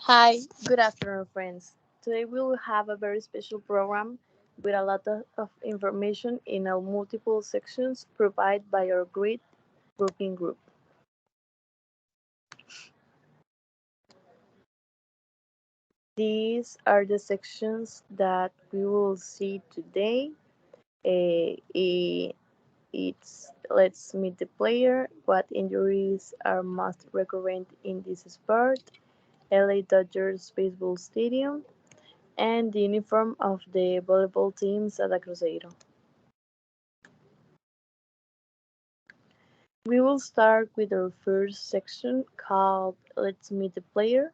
Hi, good afternoon, friends. Today we will have a very special program with a lot of information in our multiple sections provided by our great working group. These are the sections that we will see today. It's let's meet the player, what injuries are most recurrent in this sport, LA Dodgers baseball stadium, and the uniform of the volleyball teams at the Cruzeiro. We will start with our first section called Let's Meet the Player,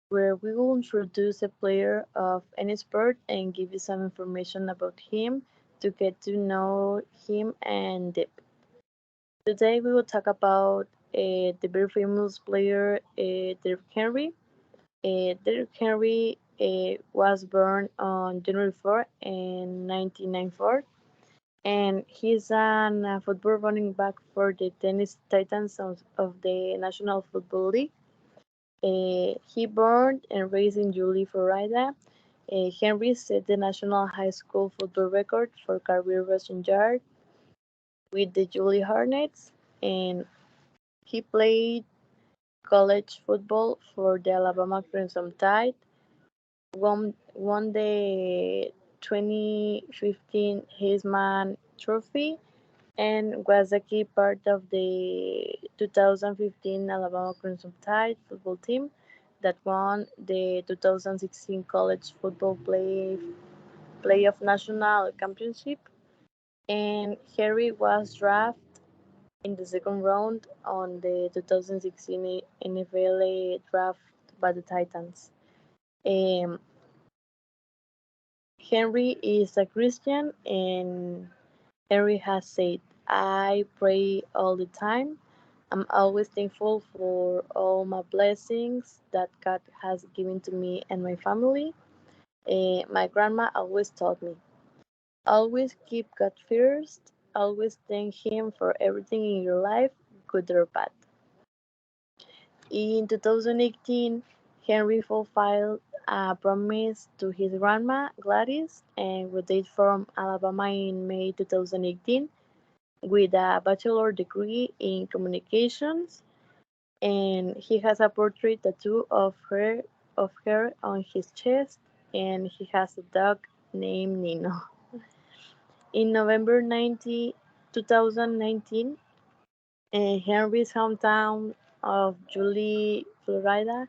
where we will introduce a player of any sport and give you some information about him to get to know him and depth. Today we will talk about the very famous player Derrick Henry. Derrick Henry was born on January 4 in 1994, and he's a football running back for the Tennis Titans of the National Football League. He born and raised in Julie, Florida. Henry set the national high school football record for career rushing yard with the Julie Hornets, and he played college football for the Alabama Crimson Tide. Won the 2015 Heisman Trophy and was a key part of the 2015 Alabama Crimson Tide football team that won the 2016 College Football Playoff National Championship. And Harry was drafted in the second round on the 2016 NFL draft by the Titans. Um, Henry is a Christian, and Henry has said, I pray all the time. I'm always thankful for all my blessings that God has given to me and my family. My grandma always taught me, always keep God first, always thank Him for everything in your life, good or bad. In 2018, Henry fulfilled a promise to his grandma, Gladys, and graduated from Alabama in May 2018 with a bachelor degree in communications, and he has a portrait tattoo of her on his chest, and he has a dog named Nino. In November 2019, Henry's hometown of Julie, Florida,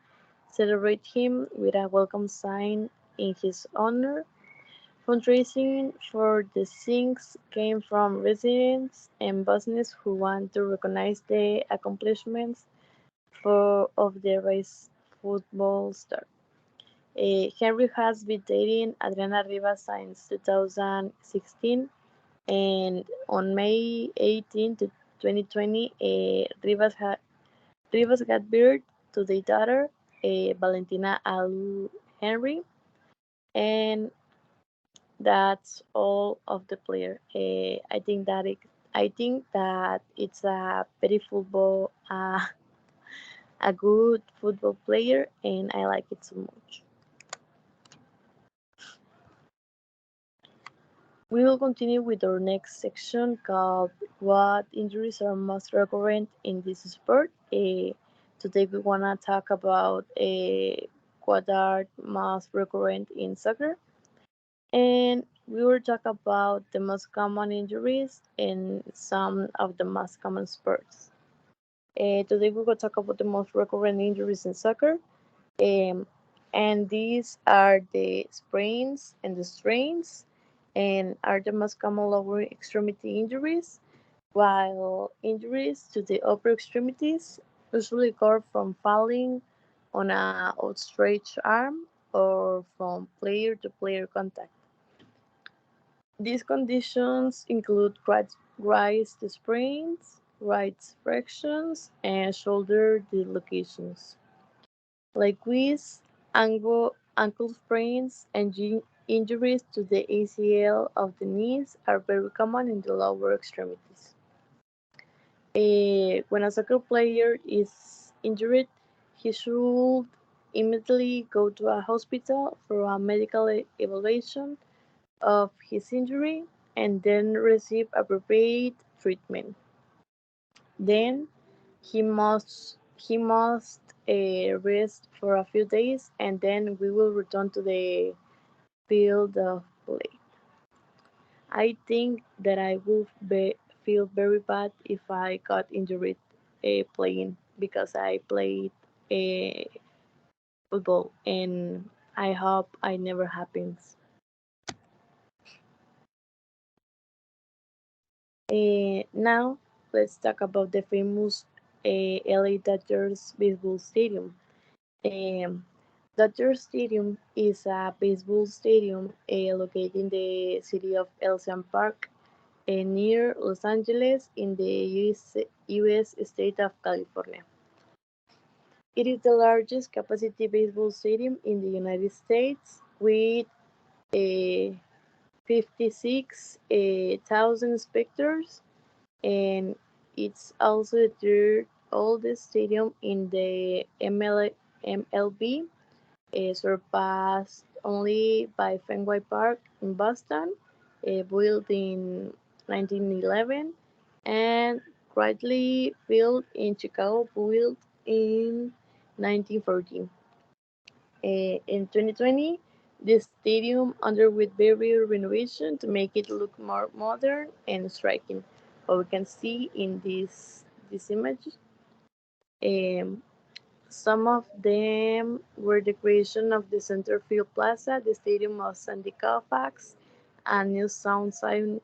celebrate him with a welcome sign in his honor. Fundraising for the Sinks came from residents and businesses who want to recognize the accomplishments of the race football star. Henry has been dating Adriana Rivas since 2016, and on May 18, 2020, Rivas got birth to their daughter, Valentina Alu Henry, and that's all of the player. I think that it's a very a good football player, and I like it so much. We will continue with our next section called "What injuries are most recurrent in this sport?" Today we wanna talk about what are most recurrent in soccer, and we will talk about the most common injuries in some of the most common sports. Today we will talk about the most recurrent injuries in soccer, um, and these are the sprains and the strains, and are the most common lower extremity injuries, while injuries to the upper extremities usually occur from falling on a outstretched arm or from player to player contact. These conditions include wrist sprains, wrist fractures, and shoulder dislocations. Likewise, ankle sprains and injuries to the ACL of the knees are very common in the lower extremities. When a soccer player is injured, he should immediately go to a hospital for a medical evaluation of his injury and then receive appropriate treatment. Then he must rest for a few days and then we will return to the field of play. I think that I would feel very bad if I got injured playing because I played football and I hope it never happens. Now let's talk about the famous LA Dodgers baseball stadium. Um, Dodger Stadium is a baseball stadium located in the city of Elsan Park, near Los Angeles in the US state of California. It is the largest capacity baseball stadium in the United States with 56,000 spectators, and it's also the third oldest stadium in the MLB, surpassed only by Fenway Park in Boston, built in 1911, and Wrigley Field in Chicago, built in 1914. In 2020, the stadium underwent various renovation to make it look more modern and striking. What we can see in this image, um, some of them were the creation of the center field plaza, the stadium of Sandy Koufax, a new sound sign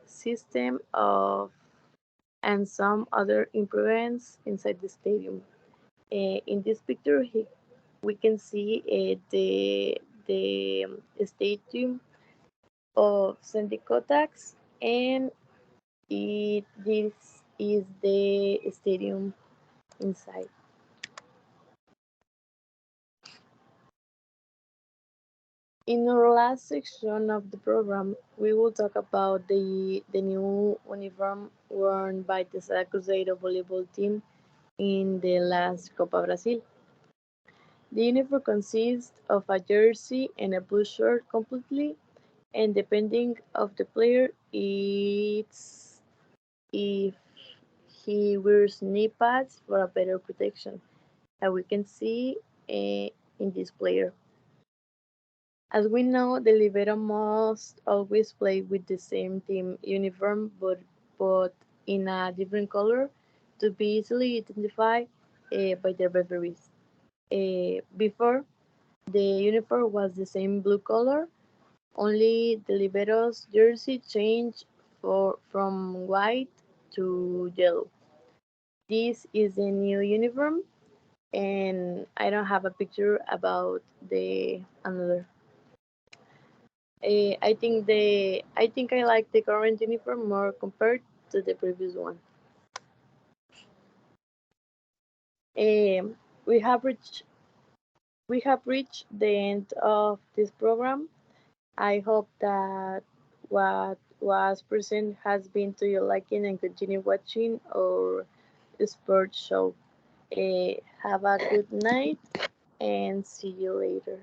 system of and some other improvements inside the stadium. In this picture, we can see the stadium of Sandy Koufax, and this is the stadium inside. In our last section of the program, we will talk about the new uniform worn by the Sada Cruzeiro volleyball team in the last Copa Brasil. The uniform consists of a jersey and a blue shirt completely, and depending of the player, it's if he wears knee pads for a better protection, as we can see in this player. As we know, the libero must always play with the same team uniform, but in a different color to be easily identified by the referees. Before, the uniform was the same blue color, only the libero's jersey changed from white to yellow. This is the new uniform, and I don't have a picture about the another. I think I like the current uniform more compared to the previous one. Um, we have reached the end of this program. I hope that what was present has been to your liking and continue watching our sports show. Have a good night and see you later.